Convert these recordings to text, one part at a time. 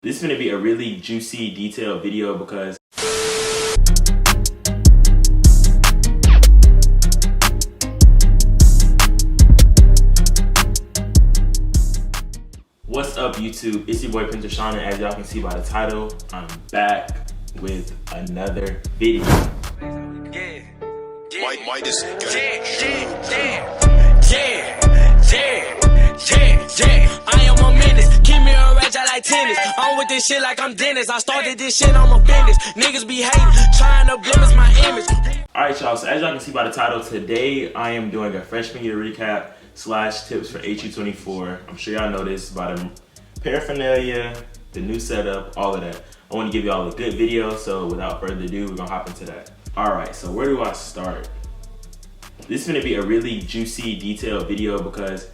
This is going to be a really juicy, detailed video because what's up, YouTube? It's your boy Rashan, and as y'all can see by the title, I'm back with another video. I am a menace. Keep me a rage, I like tennis. I'm with this shit like I'm Dennis. I started this shit, I'm a business. Niggas be hating, trying to blemish my image. Alright, y'all, so as y'all can see by the title, today I am doing a freshman year recap / tips for HU24. I'm sure y'all know this about the paraphernalia, the new setup, all of that. I want to give y'all a good video, so without further ado, we're gonna hop into that. Alright, so where do I start? This is gonna be a really juicy, detailed video because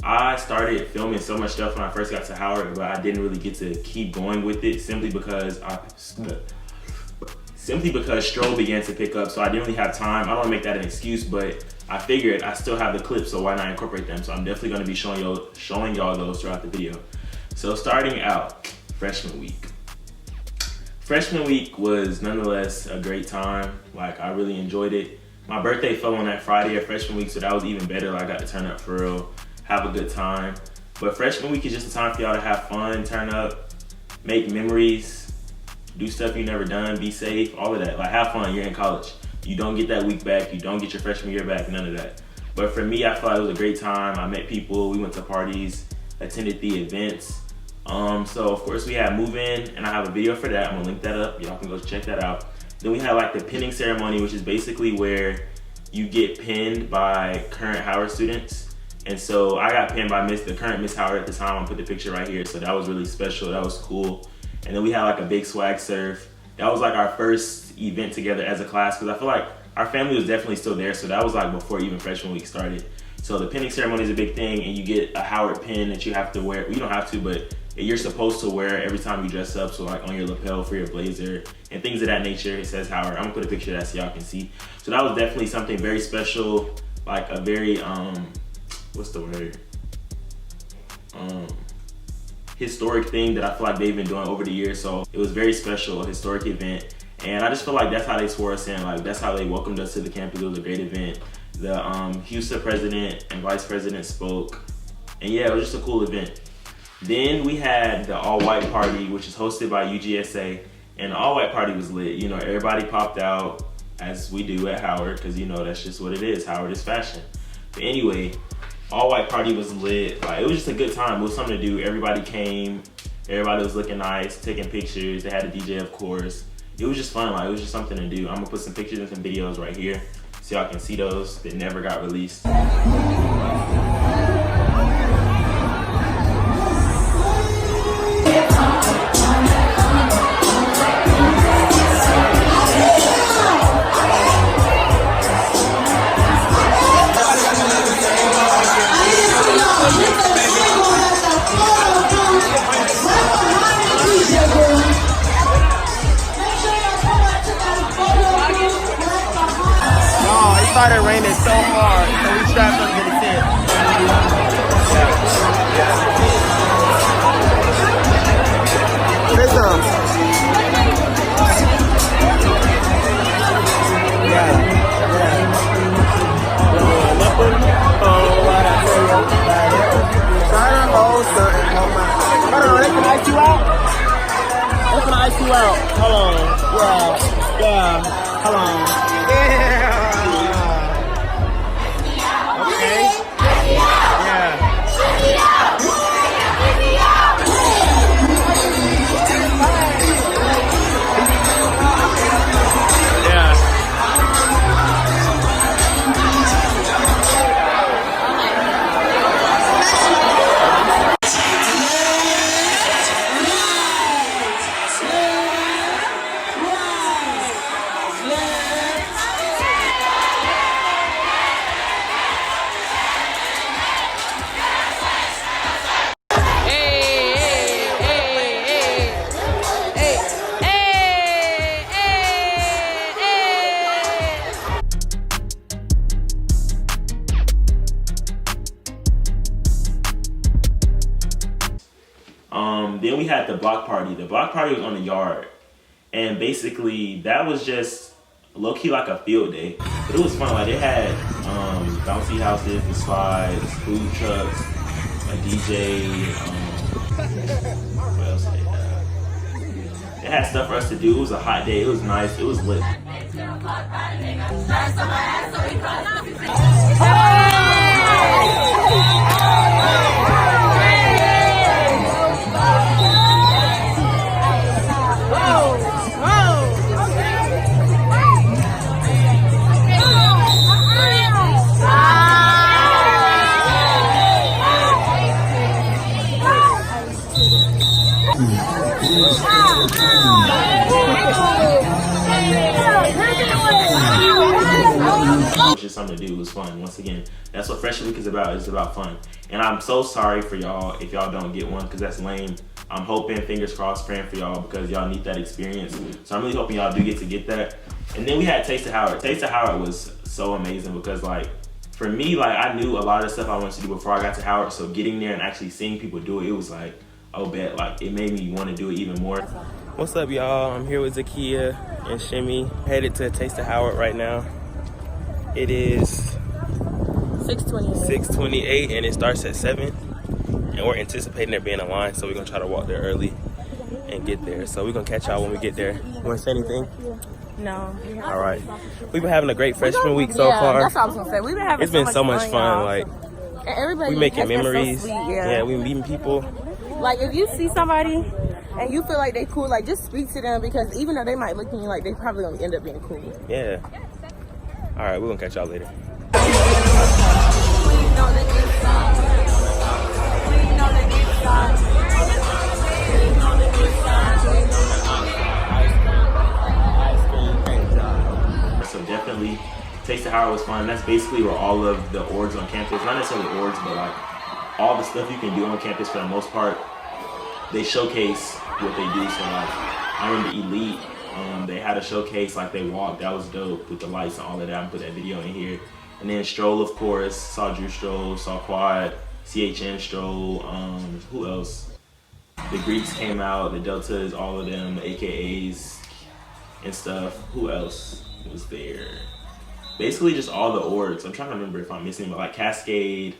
I started filming so much stuff when I first got to Howard, but I didn't really get to keep going with it simply because Stroll began to pick up, so I didn't really have time. I don't want to make that an excuse, but I figured I still have the clips, so why not incorporate them? So I'm definitely going to be showing y'all those throughout the video. So starting out, freshman week. Freshman week was nonetheless a great time. Like, I really enjoyed it. My birthday fell on that Friday of freshman week, so that was even better. Like, I got to turn up for real, have a good time. But freshman week is just a time for y'all to have fun, turn up, make memories, do stuff you never done, be safe, all of that. Like, have fun, you're in college. You don't get that week back, you don't get your freshman year back, none of that. But for me, I feel like it was a great time. I met people, we went to parties, attended the events. So of course we had move in, and I have a video for that. I'm gonna link that up, y'all can go check that out. Then we had like the pinning ceremony, which is basically where you get pinned by current Howard students. And so I got pinned by the current Miss Howard at the time. I'll put the picture right here. So that was really special, that was cool. And then we had like a big swag surf. That was like our first event together as a class, because I feel like our family was definitely still there. So that was like before even freshman week started. So the pinning ceremony is a big thing, and you get a Howard pin that you have to wear. Well, you don't have to, but you're supposed to wear every time you dress up. So like on your lapel for your blazer and things of that nature, it says Howard. I'm gonna put a picture of that so y'all can see. So that was definitely something very special, like a very, what's the word? Historic thing that I feel like they've been doing over the years. So it was very special, a historic event. And I just feel like that's how they swore us in. Like, that's how they welcomed us to the campus. It was a great event. The Houston president and vice president spoke. And yeah, it was just a cool event. Then we had the all-white party, which is hosted by UGSA. And the all-white party was lit. You know, everybody popped out, as we do at Howard, because you know that's just what it is. Howard is fashion. But anyway, all-white party was lit. Like, it was just a good time. It was something to do. Everybody came. Everybody was looking nice, taking pictures. They had a DJ, of course. It was just fun. Like, it was just something to do. I'm gonna put some pictures and some videos right here so y'all can see those that never got released. It started raining so hard, so we strapped up to the tent. Say some. Try to hold something. Hold on, they can ice you out? They can ice you out. Hold on. Yeah. Hold on. Yeah. the block party. The block party was on the yard. And basically, that was just low-key like a field day. But it was fun. Like, they had bouncy houses, the slides, food trucks, a DJ. What else did they have? They had stuff for us to do. It was a hot day. It was nice. It was lit. Just something to do. It was fun. Once again, that's what Freshman Week is about. It's about fun. And I'm so sorry for y'all if y'all don't get one, because that's lame. I'm hoping, fingers crossed, praying for y'all, because y'all need that experience. So I'm really hoping y'all do get that. And then we had Taste of Howard. Taste of Howard was so amazing because, like, for me, like, I knew a lot of the stuff I wanted to do before I got to Howard. So getting there and actually seeing people do it, it was like, oh, bet. Like, it made me want to do it even more. What's up, y'all? I'm here with Zakia and Shimmy. Headed to Taste of Howard right now. It is 6:28 and it starts at 7. And we're anticipating there being a line, so we're going to try to walk there early and get there. So we're going to catch y'all when we get there. You want to say anything? No. All right. We've been having a great freshman week so far. That's what I was going to say. We've been having so much fun. Like, and everybody we making has been memories. So sweet, yeah, we meeting people. Like, if you see somebody and you feel like they cool, like, just speak to them, because even though they might look at you like, they probably going to end up being cool. Yeah. All right, we're going to catch y'all later. So definitely, Taste of Howard was fun. That's basically where all of the orgs on campus, not necessarily orgs, but like all the stuff you can do on campus for the most part, they showcase what they do. So like, I remember Elite, they had a showcase, like they walked, that was dope with the lights and all of that. I'm put that video in here. And then Stroll, of course, saw Drew Stroll, saw Quad, CHN Stroll, who else? The Greeks came out, the Deltas, all of them, the AKAs and stuff. Who else was there? Basically just all the orgs. I'm trying to remember if I'm missing, but like Cascade.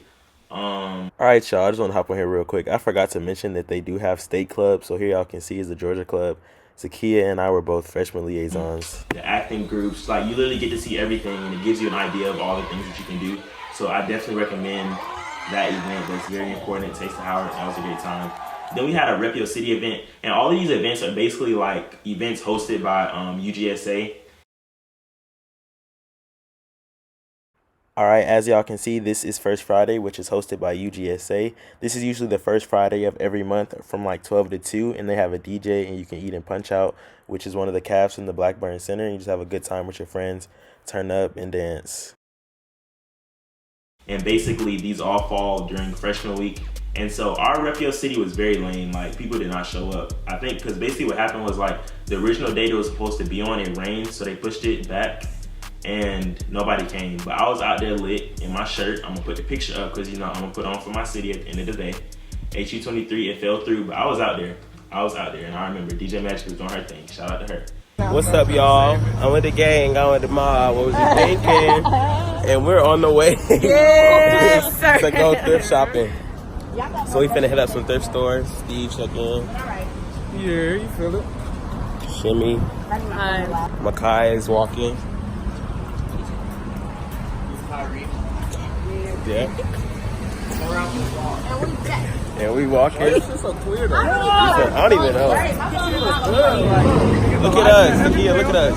All right, y'all, I just want to hop on here real quick. I forgot to mention that they do have state clubs. So here y'all can see is the Georgia club. Zakia and I were both freshman liaisons. The acting groups, like you literally get to see everything, and it gives you an idea of all the things that you can do. So I definitely recommend that event. That's very important. Taste of Howard. That was a great time. Then we had a Rep Your City event, and all of these events are basically like events hosted by UGSA. All right, as y'all can see, this is First Friday, which is hosted by UGSA. This is usually the first Friday of every month from like 12 to 2, and they have a DJ, and you can eat and punch out, which is one of the calves from the Blackburn Center, and you just have a good time with your friends, turn up and dance. And basically, these all fall during freshman week. And so our Rep Your City was very lame. Like, people did not show up. I think because basically what happened was like the original date it was supposed to be on, it rained, so they pushed it back. And nobody came, but I was out there lit in my shirt. I'm gonna put the picture up because, you know, I'm gonna put on for my city at the end of the day. HU24, it fell through, but I was out there, and I remember DJ Magic was doing her thing. Shout out to her. What's up, y'all? I'm with the gang, I'm with the mob. What was you thinking? And we're on the way Yes, sir. to go thrift shopping. So we finna hit up some thrift stores. Steve, check in. Yeah, you feel it. Shimmy. Hi. Makai is walking. Yeah. And we walking. This is so clear though. I don't even know. Look at us. Look at us.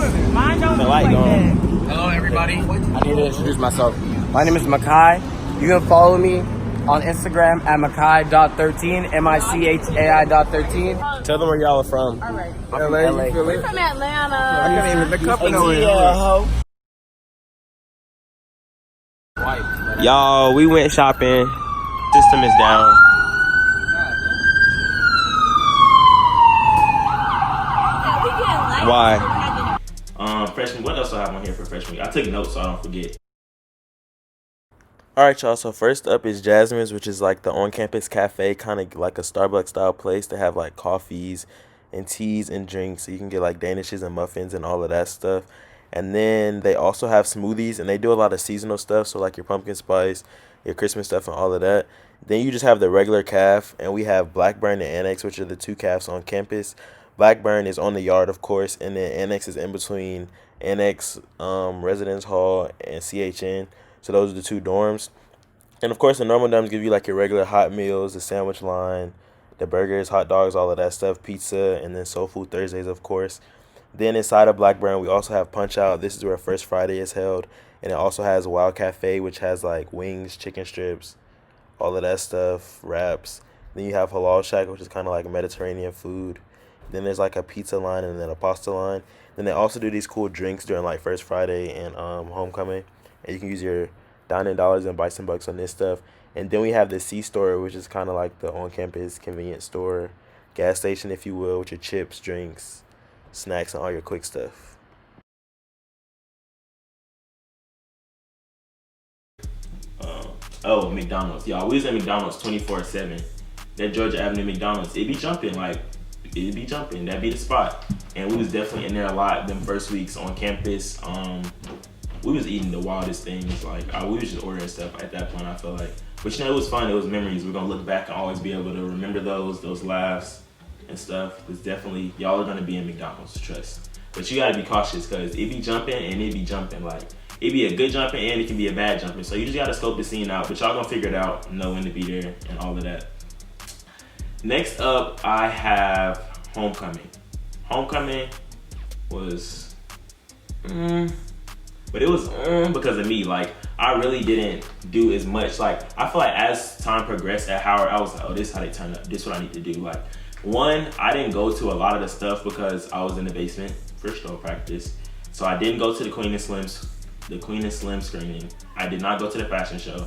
The light going. Hello everybody. I need to introduce myself. My name is Makai. You can follow me on Instagram at Makai.13, MICHAI.13. Tell them where y'all are from. All right. LA. We're from Atlanta. I can't even pick up over here. Y'all, we went shopping. System is down. Why? Freshman, what else do I have on here for freshman week? I took notes so I don't forget. Alright, y'all, so first up is Jasmine's, which is like the on-campus cafe, kind of like a Starbucks style place. They have like coffees and teas and drinks, so you can get like danishes and muffins and all of that stuff. And then they also have smoothies, and they do a lot of seasonal stuff, so like your pumpkin spice, your Christmas stuff, and all of that. Then you just have the regular caf, and we have Blackburn and Annex, which are the two cafes on campus. Blackburn is on the yard, of course, and then Annex is in between Annex Residence Hall and CHN. So those are the two dorms. And of course, the normal dorms give you like your regular hot meals, the sandwich line, the burgers, hot dogs, all of that stuff, pizza, and then Soul Food Thursdays, of course. Then inside of Blackburn, we also have Punch Out. This is where First Friday is held. And it also has Wild Cafe, which has like wings, chicken strips, all of that stuff, wraps. Then you have Halal Shack, which is kind of like Mediterranean food. Then there's like a pizza line and then a pasta line. Then they also do these cool drinks during like First Friday and homecoming. And you can use your dining dollars and buy some bucks on this stuff. And then we have the C store, which is kind of like the on-campus convenience store, gas station, if you will, with your chips, drinks, snacks, and all your quick stuff. Oh, McDonald's. Y'all, we was at McDonald's 24/7. That Georgia Avenue McDonald's, it be jumping, like, it be jumping. That be the spot. And we was definitely in there a lot them first weeks on campus. We was eating the wildest things. Like, we was just ordering stuff at that point, I feel like. But, you know, it was fun. It was memories. We're going to look back and always be able to remember those laughs and stuff. It's definitely, y'all are going to be in McDonald's, trust. But you got to be cautious because it be jumping and it be jumping. Like, it be a good jumping and it can be a bad jumping. So you just got to scope the scene out. But y'all going to figure it out, know when to be there and all of that. Next up, I have Homecoming. Homecoming was, but it was because of me. Like, I really didn't do as much. Like, I feel like as time progressed at Howard, I was like, oh, this is how they turn up. This is what I need to do. Like, one, I didn't go to a lot of the stuff because I was in the basement for show practice. So I didn't go to the Queen and Slim screening. I did not go to the fashion show.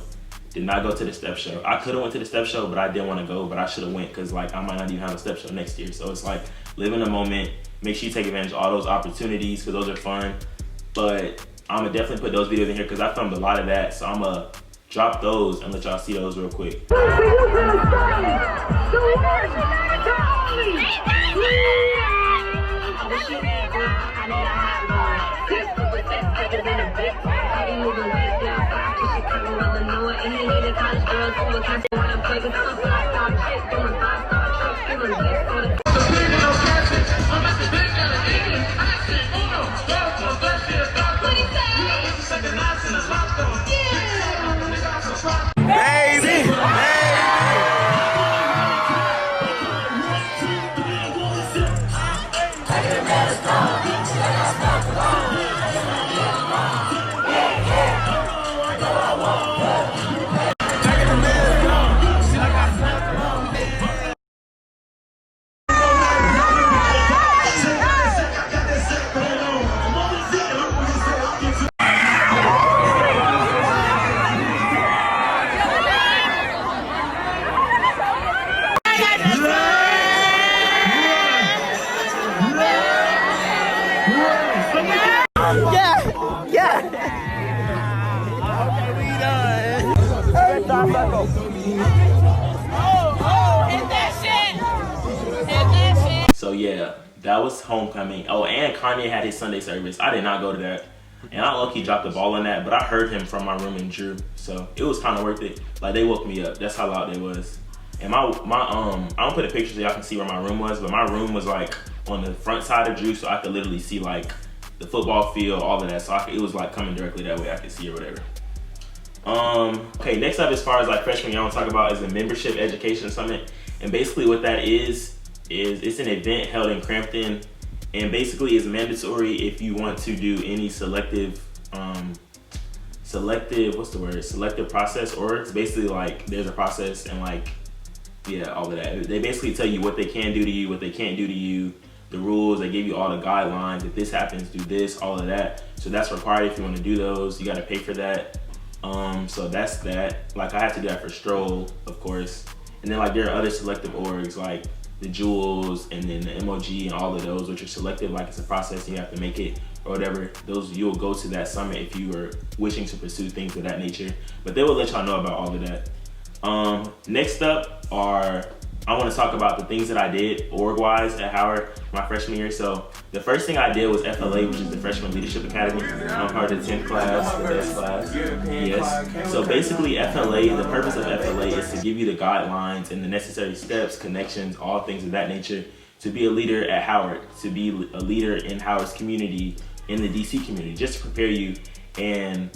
Did not go to the step show. I could have went to the step show, but I didn't want to go. But I should have went because, like, I might not even have a step show next year. So it's like, live in the moment. Make sure you take advantage of all those opportunities because those are fun. But I'm going to definitely put those videos in here because I filmed a lot of that. So I'm going to drop those and let y'all see those real quick. So yeah, that was Homecoming. Oh, and Kanye had his Sunday service. I did not go to that. And I low-key dropped the ball on that, but I heard him from my room in Drew. So it was kind of worth it. Like, they woke me up. That's how loud they was. And I don't put a picture so y'all can see where my room was, but my room was like on the front side of Drew, so I could literally see like the football field, all of that. So it was like coming directly that way. I could see or whatever. Okay, next up, as far as like freshman year, I want to talk about is the Membership Education Summit. And basically what that is it's an event held in Crampton, and basically it's mandatory if you want to do any selective process, or it's basically like there's a process and like, yeah, all of that. They basically tell you what they can do to you, what they can't do to you, the rules. They give you all the guidelines. If this happens, do this, all of that. So that's required if you want to do those. You got to pay for that. So that's that. Like, I had to do that for Stroll, of course. And then like there are other selective orgs like the jewels and then the emoji and all of those, which are selective, like it's a process and you have to make it or whatever. Those, you'll go to that summit if you are wishing to pursue things of that nature. But they will let y'all know about all of that. Next up I want to talk about the things that I did org-wise at Howard my freshman year. So the first thing I did was FLA, which is the Freshman Leadership Academy. I'm part of the 10th class, the best class. Yes. So basically FLA, the purpose of FLA is to give you the guidelines and the necessary steps, connections, all things of that nature to be a leader at Howard, to be a leader in Howard's community, in the DC community, just to prepare you and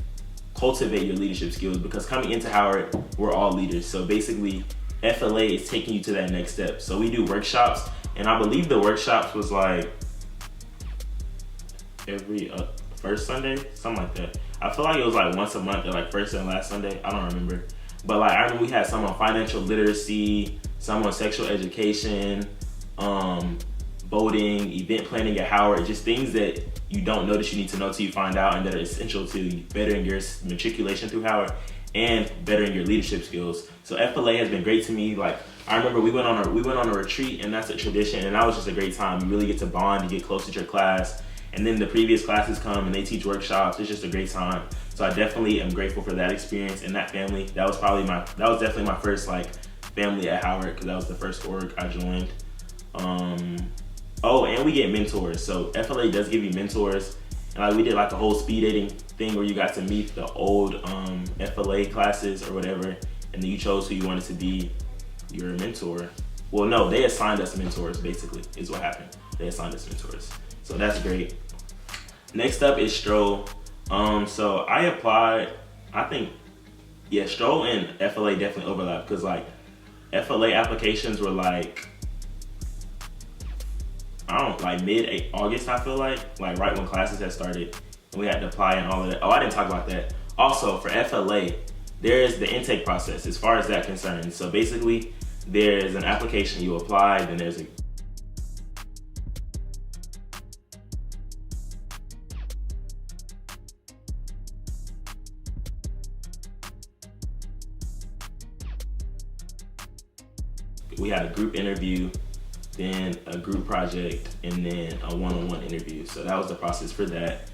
cultivate your leadership skills, because coming into Howard, we're all leaders. So basically, FLA is taking you to that next step. So we do workshops, and I believe the workshops was like every first Sunday, something like that. I feel like it was like once a month, or like first and last Sunday. I don't remember. But like I remember we had some on financial literacy, some on sexual education, voting, event planning at Howard, just things that you don't know that you need to know till you find out, and that are essential to bettering your matriculation through Howard and bettering your leadership skills. So FLA has been great to me. Like I remember we went on a retreat, and that's a tradition, and that was just a great time. You really get to bond, you get close to your class, and then the previous classes come and they teach workshops. It's just a great time. So I definitely am grateful for that experience and that family. That was definitely my first like family at Howard, because that was the first org I joined. Oh, and we get mentors. So FLA does give you mentors. And like we did like a whole speed dating thing where you got to meet the old FLA classes or whatever, and then you chose who you wanted to be your mentor. Well, no, they assigned us mentors, basically, is what happened. They assigned us mentors. So that's great. Next up is Stroll. So I applied, I think, yeah, Stroll and FLA definitely overlap, because like FLA applications were like, I don't know, like mid-August, I feel like right when classes had started, and we had to apply and all of that. Oh, I didn't talk about that. Also, for FLA, there is the intake process as far as that concerns. So basically, there's an application you apply, then there's we had a group interview, then a group project, and then a one-on-one interview. So that was the process for that.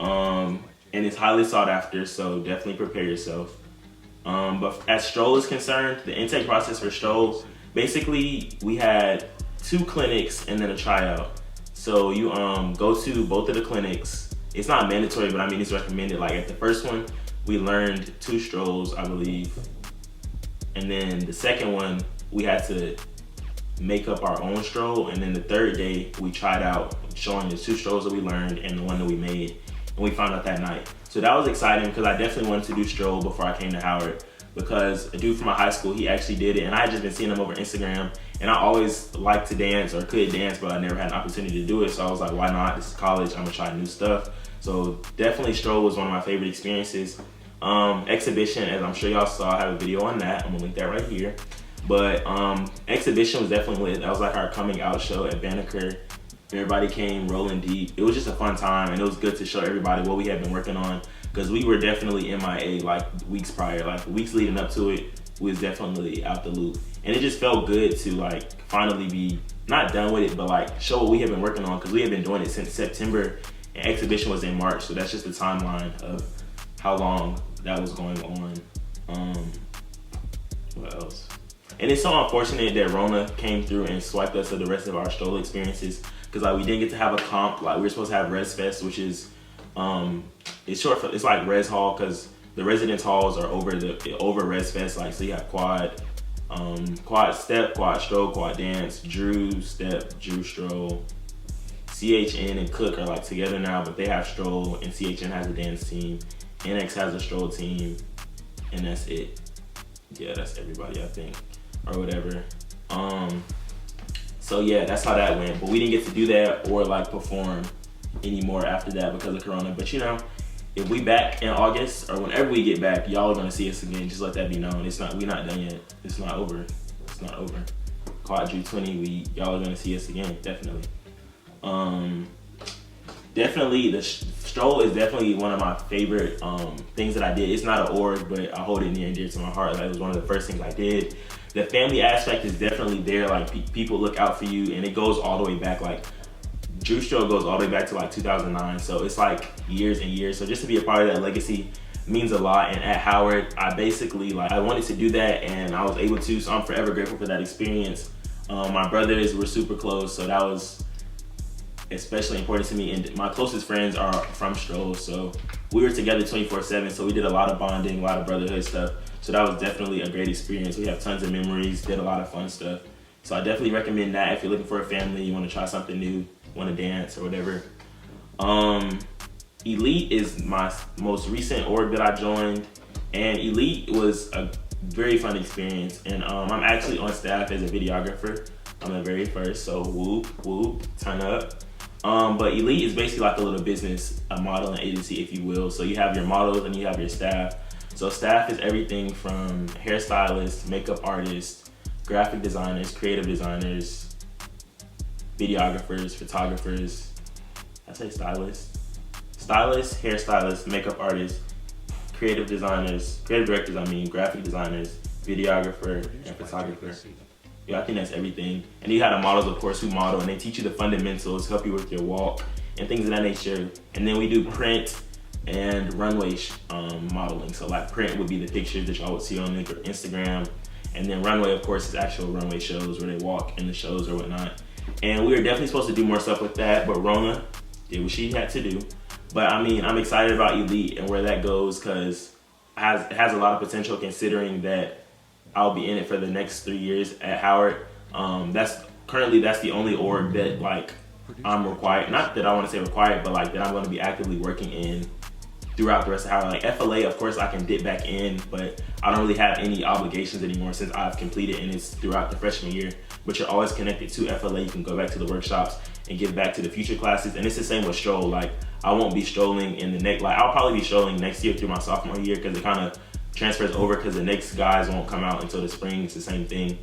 And it's highly sought after, so definitely prepare yourself. But as Stroll is concerned, the intake process for Stroll, basically we had 2 clinics and then a tryout. So you go to both of the clinics. It's not mandatory, but I mean it's recommended. Like at the first one, we learned 2 strolls, I believe. And then the second one, we had to make up our own stroll, and then the third day we tried out showing the 2 strolls that we learned and the one that we made, and we found out that night. So that was exciting, because I definitely wanted to do stroll before I came to Howard, because a dude from my high school, he actually did it, and I had just been seeing him over Instagram, and I always liked to dance or could dance, but I never had an opportunity to do it. So I was like, why not? This is college, I'm gonna try new stuff. So definitely stroll was one of my favorite experiences. Exhibition, as I'm sure y'all saw, I have a video on that. I'm gonna link that right here. But exhibition was definitely lit. That was like our coming out show at Banneker. Everybody came rolling deep. It was just a fun time, and it was good to show everybody what we had been working on, because we were definitely MIA like weeks prior. Like weeks leading up to it, we was definitely out the loop. And it just felt good to like finally be not done with it, but like show what we had been working on, because we had been doing it since September, and exhibition was in March. So that's just the timeline of how long that was going on. What else? And it's so unfortunate that Rona came through and swiped us of the rest of our stroll experiences, because like we didn't get to have a comp. Like we were supposed to have Res Fest, which is it's short for, it's like Res Hall, because the residence halls are over Res Fest. Like so you have quad step, quad stroll, quad dance, Drew step, Drew stroll. CHN and Cook are like together now, but they have stroll, and CHN has a dance team. NX has a stroll team, and that's it. Yeah, that's everybody, I think, or whatever. So yeah, that's how that went. But we didn't get to do that or like perform anymore after that because of Corona. But you know, if we back in August or whenever we get back, y'all are gonna see us again. Just let that be known. We're not done yet. It's not over. It's not over. Quad G20, y'all are gonna see us again, definitely. Definitely the stroll is definitely one of my favorite things that I did. It's not an org, but I hold it near and dear to my heart. Like, it was one of the first things I did. the family aspect is definitely there. Like people look out for you, and it goes all the way back. Like Drew Strode goes all the way back to like 2009, so it's like years and years. So just to be a part of that legacy means a lot. And at Howard, I basically I wanted to do that, and I was able to. So I'm forever grateful for that experience. My brothers were super close, so that was especially important to me. And my closest friends are from Strode, so we were together 24/7. So we did a lot of bonding, a lot of brotherhood stuff. So that was definitely a great experience. We have tons of memories, did a lot of fun stuff. So I definitely recommend that if you're looking for a family, you want to try something new, want to dance or whatever. Elite is my most recent org that I joined, and Elite was a very fun experience. And I'm actually on staff as a videographer. I'm the very first, so whoop, whoop, turn up. But Elite is basically like a little business, a modeling agency, if you will. So you have your models and you have your staff. So staff is everything from hairstylists, makeup artists, graphic designers, creative designers, videographers, photographers. I say stylists, hairstylists, makeup artists, creative designers, creative directors, graphic designers, videographer, and photographer. Yeah, I think that's everything. And you have the models, of course, who model, and they teach you the fundamentals, help you with your walk, and things of that nature. And then we do print and runway modeling. So like print would be the pictures that y'all would see on Instagram. And then runway, of course, is actual runway shows where they walk in the shows or whatnot. And we were definitely supposed to do more stuff with that, but Rona did what she had to do. But I'm excited about Elite and where that goes, because it has a lot of potential, considering that I'll be in it for the next 3 years at Howard. That's the only org that I'm required, not that I want to say required, but that I'm going to be actively working in throughout the rest of Howard. FLA, of course, I can dip back in, but I don't really have any obligations anymore since I've completed, and it's throughout the freshman year. But you're always connected to FLA. You can go back to the workshops and give back to the future classes. And it's the same with Stroll. I won't be strolling in the next, I'll probably be strolling next year through my sophomore year, because it kind of transfers over, because the next guys won't come out until the spring. It's the same thing.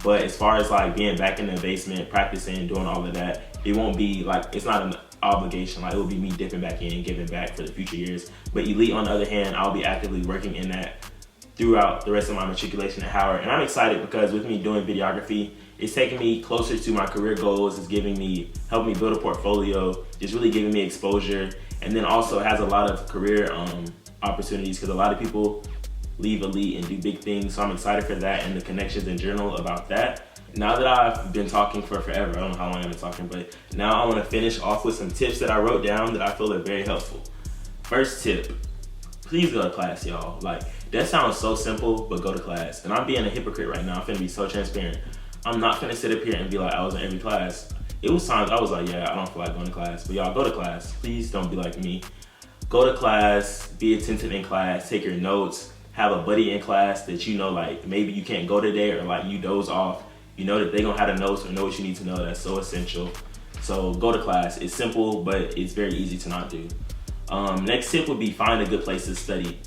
But as far as being back in the basement, practicing, doing all of that, it won't be it's not an obligation. It will be me dipping back in and giving back for the future years. But Elite, on the other hand, I'll be actively working in that throughout the rest of my matriculation at Howard. And I'm excited because with me doing videography, it's taking me closer to my career goals. It's helping me build a portfolio, just really giving me exposure. And then also it has a lot of career opportunities, because a lot of people leave Elite and do big things. So I'm excited for that and the connections in general about that. Now that I've been talking for forever, I don't know how long I've been talking, but now I want to finish off with some tips that I wrote down that I feel are very helpful. First tip, please go to class, y'all. That sounds so simple, but go to class. And I'm being a hypocrite right now. I'm finna be so transparent. I'm not finna sit up here and be like, I was in every class. It was times I was like, yeah, I don't feel like going to class. But y'all, go to class. Please don't be like me. Go to class, be attentive in class, take your notes, have a buddy in class that maybe you can't go today, or you doze off. You know that they gonna have the notes or know what you need to know. That's so essential. So go to class. It's simple, but it's very easy to not do. Next tip would be find a good place to study.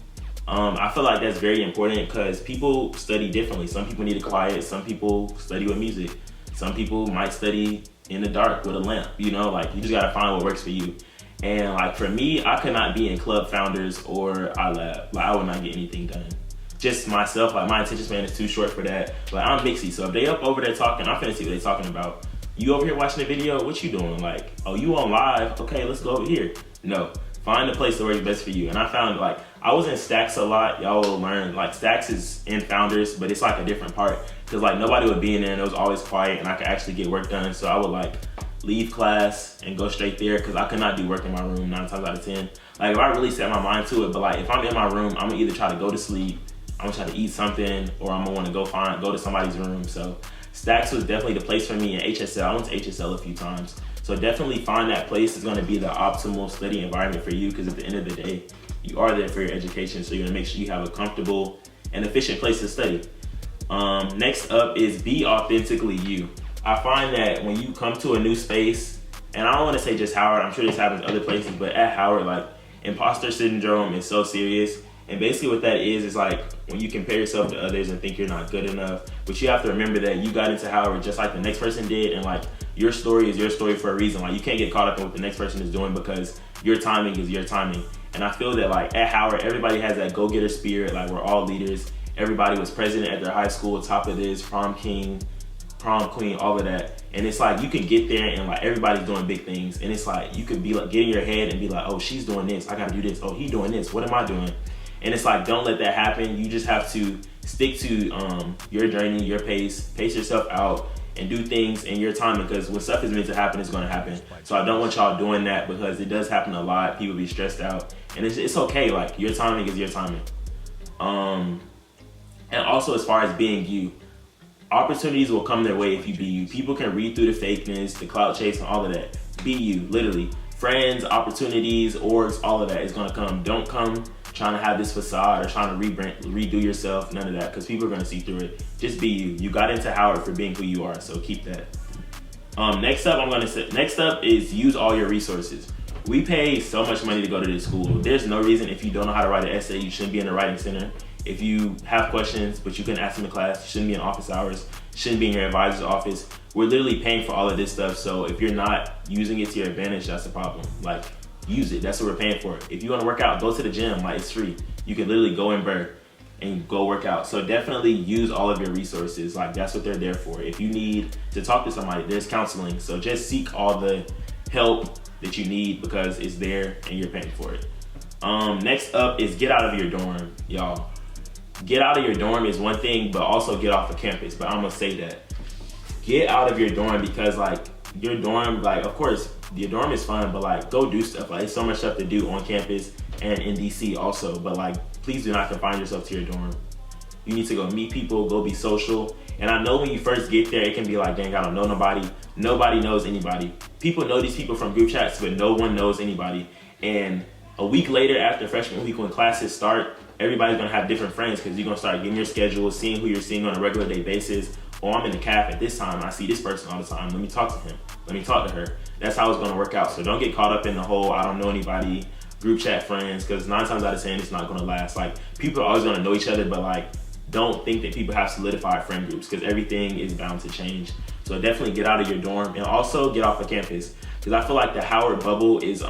I feel like that's very important, because people study differently. Some people need it quiet. Some people study with music. Some people might study in the dark with a lamp. You just gotta find what works for you. And for me, I could not be in Club Founders or iLab. I would not get anything done. Just myself, my attention span is too short for that. I'm mixy, so if they up over there talking, I'm finna see what they talking about. You over here watching the video, what you doing? Oh, you on live? Okay, let's go over here. No, find a place that works best for you. And I found I was in Stacks a lot. Y'all will learn Stacks is in Founders, but it's a different part, because nobody would be in there, and it was always quiet, and I could actually get work done. So I would leave class and go straight there, because I could not do work in my room 9 times out of 10. If I really set my mind to it, but if I'm in my room, I'm gonna either try to go to sleep, I'm gonna try to eat something, or I'm gonna want to go to somebody's room. So Stacks was definitely the place for me. In HSL, I went to HSL a few times. So definitely find that place that's gonna be the optimal study environment for you, because at the end of the day, you are there for your education. So you're gonna make sure you have a comfortable and efficient place to study. Next up is be authentically you. I find that when you come to a new space, and I don't want to say just Howard, I'm sure this happens other places, but at Howard, imposter syndrome is so serious. And basically what that is when you compare yourself to others and think you're not good enough. But you have to remember that you got into Howard just like the next person did, and your story is your story for a reason. You can't get caught up in what the next person is doing, because your timing is your timing. And I feel that at Howard, everybody has that go-getter spirit. We're all leaders, everybody was president at their high school, top of this, prom king, prom queen, all of that. And it's like you can get there and like everybody's doing big things, and it's like you could be like get in your head and be like, oh, she's doing this, I gotta do this, oh, he doing this, what am I doing? And it's like, don't let that happen. You just have to stick to your journey, your pace yourself out, and do things in your timing, because when stuff is meant to happen, it's going to happen. So I don't want y'all doing that, because it does happen a lot. People be stressed out, and it's okay. Like, your timing is your timing. And also, as far as being you, opportunities will come their way if you be you. People can read through the fakeness, the clout chase, and all of that. Be you, literally. Friends, opportunities, orgs, all of that is going to come. Don't come trying to have this facade or trying to redo yourself, none of that, because people are going to see through it. Just be you. You got into Howard for being who you are, so keep that. Next up is use all your resources. We pay so much money to go to this school. There's no reason, if you don't know how to write an essay, you shouldn't be in the writing center. If you have questions but you couldn't ask them in class, you shouldn't be in office hours, shouldn't be in your advisor's office. We're literally paying for all of this stuff, so if you're not using it to your advantage, that's a problem. Like, use it. That's what we're paying for. If you want to work out, go to the gym. Like, it's free. You can literally go in Burr and go work out. So definitely use all of your resources. Like, that's what they're there for. If you need to talk to somebody, there's counseling. So just seek all the help that you need, because it's there and you're paying for it. Next up is get out of your dorm, y'all. Get out of your dorm is one thing, but also get off of campus. But I'm gonna say that. Get out of your dorm, because like, your dorm, like, of course, your dorm is fun, but like, go do stuff. Like, there's so much stuff to do on campus and in DC also, but like, please do not confine yourself to your dorm. You need to go meet people, go be social. And I know when you first get there, it can be like, dang, I don't know nobody. Nobody knows anybody. People know these people from group chats, but no one knows anybody. And a week later, after freshman week, when classes start, everybody's gonna have different friends, because you're gonna start getting your schedule, seeing who you're seeing on a regular day basis. Oh, I'm in the caf at this time, I see this person all the time, let me talk to him, let me talk to her. That's how it's gonna work out. So don't get caught up in the whole I don't know anybody, group chat friends, because 9 times out of 10 it's not gonna last. Like, people are always gonna know each other, but like, don't think that people have solidified friend groups, because everything is bound to change. So definitely get out of your dorm, and also get off of campus, because I feel like the Howard bubble is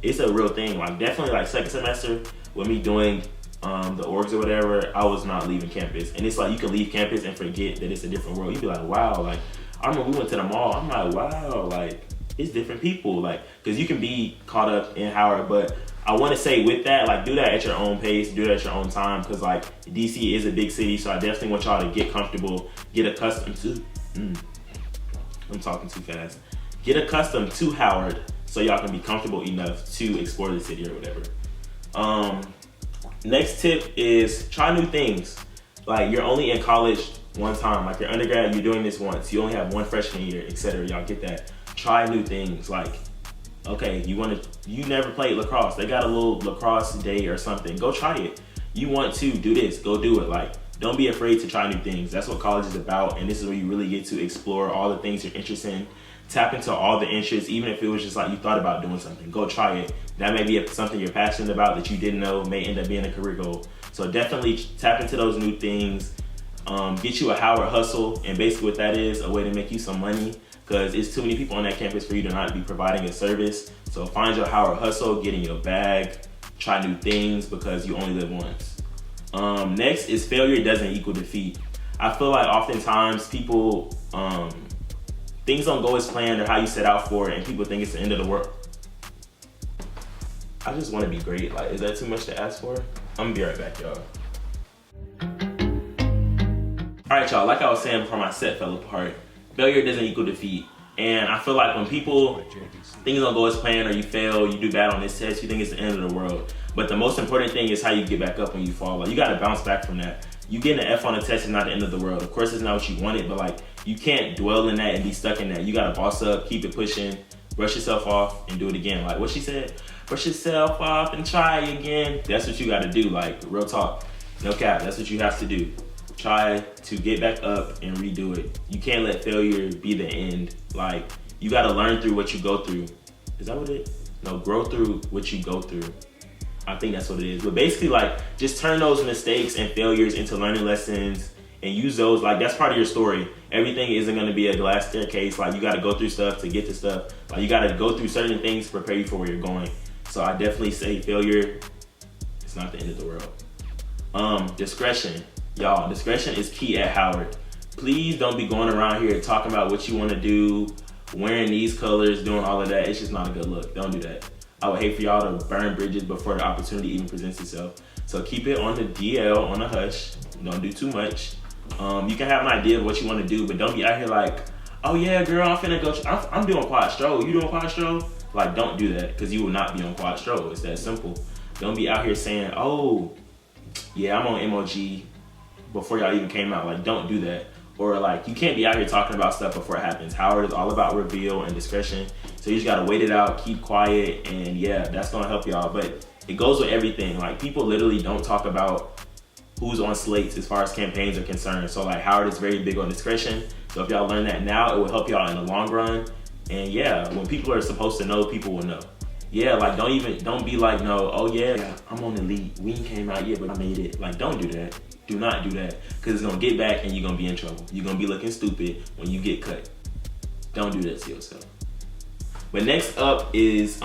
it's a real thing. Like, definitely like second semester with me doing the orgs or whatever, I was not leaving campus. And it's like, you can leave campus and forget that it's a different world. You'd be like, wow, like, I remember we went to the mall, I'm like, wow, like, it's different people, like, because you can be caught up in Howard. But I want to say with that, like, do that at your own pace, do that at your own time, because like, DC is a big city, so I definitely want y'all to get comfortable, get accustomed to, I'm talking too fast, get accustomed to Howard, so y'all can be comfortable enough to explore the city or whatever. Next tip is try new things. Like, you're only in college one time. Like, your undergrad, you're doing this once. You only have one freshman year, etc. Y'all get that. Try new things. Like, okay, you never played lacrosse. They got a little lacrosse day or something. Go try it. You want to do this, go do it. Like, don't be afraid to try new things. That's what college is about, and this is where you really get to explore all the things you're interested in. Tap into all the interests, even if it was just like you thought about doing something. Go try it. That may be something you're passionate about that you didn't know may end up being a career goal. So definitely tap into those new things. Get you a Howard hustle, and basically what that is, a way to make you some money, because it's too many people on that campus for you to not be providing a service. So find your Howard hustle, get in your bag, try new things, because you only live once. Next is failure doesn't equal defeat. I feel like oftentimes people, things don't go as planned or how you set out for it, and people think it's the end of the world. I just want to be great. Like, is that too much to ask for? I'm gonna be right back, y'all. All right, y'all, like I was saying before my set fell apart, failure doesn't equal defeat. And I feel like when people, things don't go as planned, or you fail, you do bad on this test, you think it's the end of the world. But the most important thing is how you get back up when you fall. Like, you gotta bounce back from that. You getting an F on a test is not the end of the world. Of course, it's not what you wanted, but like, you can't dwell in that and be stuck in that. You gotta boss up, keep it pushing, brush yourself off, and do it again. Like what she said, brush yourself off and try again. That's what you gotta do, like, real talk. No cap, that's what you have to do. Try to get back up and redo it. You can't let failure be the end. Like, you gotta learn through what you go through. Is that what it? No, grow through what you go through. I think that's what it is. But basically, like, just turn those mistakes and failures into learning lessons and use those. Like, that's part of your story. Everything isn't gonna be a glass staircase. Like, you gotta go through stuff to get to stuff. Like, you gotta go through certain things to prepare you for where you're going. So I definitely say failure, it's not the end of the world. Discretion. Y'all, discretion is key at Howard. Please don't be going around here talking about what you want to do, wearing these colors, doing all of that. It's just not a good look. Don't do that. I would hate for y'all to burn bridges before the opportunity even presents itself. So keep it on the DL, on the hush. Don't do too much. You can have an idea of what you want to do, but don't be out here like, oh yeah, girl, I'm finna go. I'm doing quad stroll. You doing quad stroll? Like, don't do that, because you will not be on quad stroll. It's that simple. Don't be out here saying, oh, yeah, I'm on MOG before y'all even came out. Like, don't do that. Or like, you can't be out here talking about stuff before it happens. Howard is all about reveal and discretion. So you just gotta wait it out, keep quiet, and yeah, that's gonna help y'all. But it goes with everything. Like, people literally don't talk about who's on slates as far as campaigns are concerned. So like, Howard is very big on discretion. So if y'all learn that now, it will help y'all in the long run. And yeah, when people are supposed to know, people will know. Yeah, like don't be like, no, oh yeah, I'm on the lead. We ain't came out yet, but I made it. Like, don't do that. Do not do that, because it's gonna get back and you're gonna be in trouble. You're gonna be looking stupid when you get cut. Don't do that to yourself. But next up is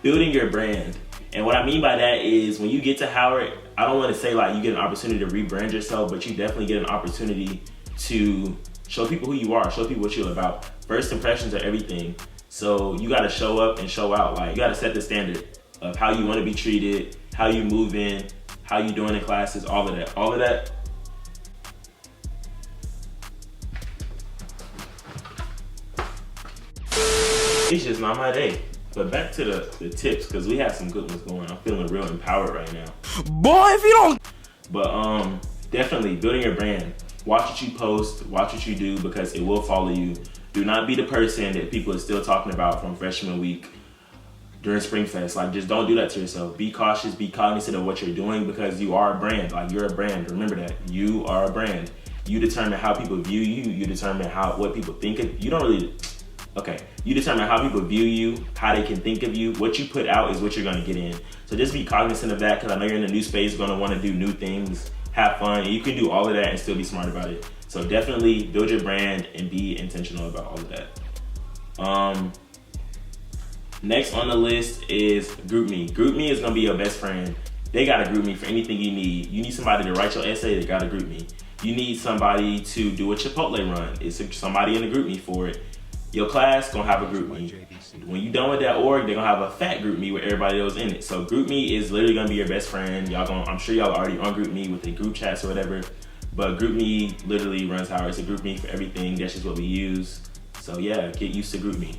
building your brand. And what I mean by that is, when you get to Howard, I don't want to say like you get an opportunity to rebrand yourself, but you definitely get an opportunity to show people who you are, show people what you're about. First impressions are everything. So you gotta show up and show out. Like, you gotta set the standard of how you wanna be treated, how you move in, how you doing in classes, all of that. All of that. It's just not my day. But back to the tips, because we have some good ones going. I'm feeling real empowered right now. Boy, if you don't. But definitely building your brand. Watch what you post, watch what you do, because it will follow you. Do not be the person that people are still talking about from freshman week during Spring Fest. Like, just don't do that to yourself. Be cautious, be cognizant of what you're doing, because you are a brand. Like, you're a brand. Remember that. You are a brand. You determine how people view you. You determine what people think of you. You determine how people view you, how they can think of you. What you put out is what you're gonna get in. So just be cognizant of that, because I know you're in a new space, gonna wanna do new things, have fun, and you can do all of that and still be smart about it. So definitely build your brand and be intentional about all of that. Next on the list is GroupMe. GroupMe is gonna be your best friend. They got a GroupMe for anything you need. You need somebody to write your essay, they got a GroupMe. You need somebody to do a Chipotle run, it's somebody in the GroupMe for it. Your class gonna have a GroupMe. When you done with that org, they're gonna have a fat GroupMe with everybody else in it. So GroupMe is literally gonna be your best friend. I'm sure y'all already on GroupMe with the group chats or whatever. But GroupMe literally runs Howard. It's a GroupMe for everything. That's just what we use. So yeah, get used to GroupMe.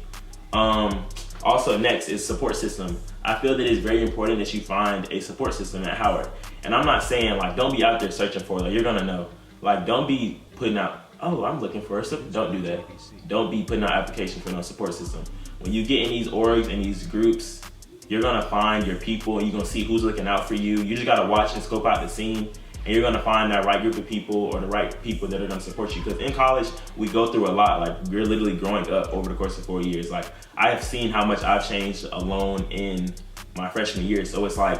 Also, next is support system. I feel that it's very important that you find a support system at Howard. And I'm not saying like, don't be out there searching for it. Like, you're gonna know. Like, don't be putting out, oh, I'm looking for a support. Don't do that. Don't be putting out applications for no support system. When you get in these orgs and these groups, you're gonna find your people and you're gonna see who's looking out for you. You just gotta watch and scope out the scene, and you're gonna find that right group of people or the right people that are gonna support you. Because in college, we go through a lot. Like, we're literally growing up over the course of 4 years. Like, I have seen how much I've changed alone in my freshman year. So it's like,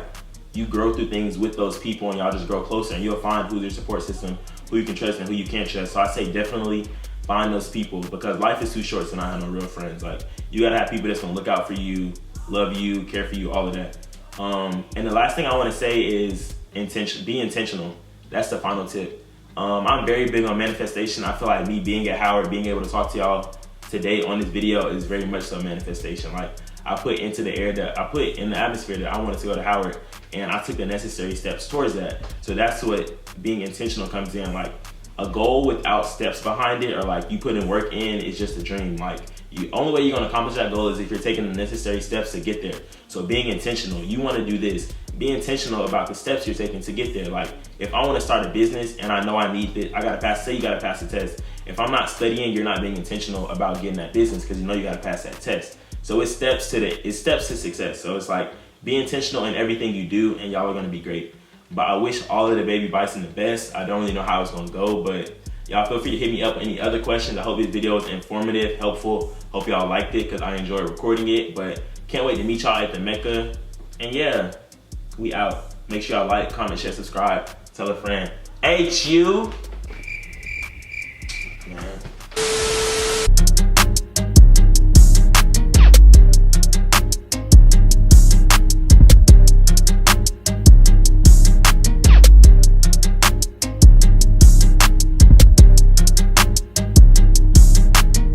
you grow through things with those people and y'all just grow closer, and you'll find who's your support system, who you can trust and who you can't trust. So I say definitely find those people, because life is too short to not have no real friends. Like, you gotta have people that's gonna look out for you, love you, care for you, all of that. And the last thing I wanna say is be intentional. That's the final tip. I'm very big on manifestation. I feel like me being at Howard, being able to talk to y'all today on this video is very much so manifestation. Like, I put into the air that I put in the atmosphere that I wanted to go to Howard, and I took the necessary steps towards that. So that's what being intentional comes in. Like, a goal without steps behind it, or like you putting work in, is just a dream. Like, the only way you're gonna accomplish that goal is if you're taking the necessary steps to get there. So being intentional, you wanna do this, be intentional about the steps you're taking to get there. Like, if I wanna start a business and I know I need it, I gotta pass, say you gotta pass the test. If I'm not studying, you're not being intentional about getting that business, because you know you gotta pass that test. So it's steps to success. So it's like, be intentional in everything you do, and y'all are gonna be great. But I wish all of the baby bison the best. I don't really know how it's gonna go, but y'all feel free to hit me up with any other questions. I hope this video was informative, helpful. Hope y'all liked it, because I enjoyed recording it. But can't wait to meet y'all at the Mecca. And yeah, we out. Make sure y'all like, comment, share, subscribe, tell a friend. HU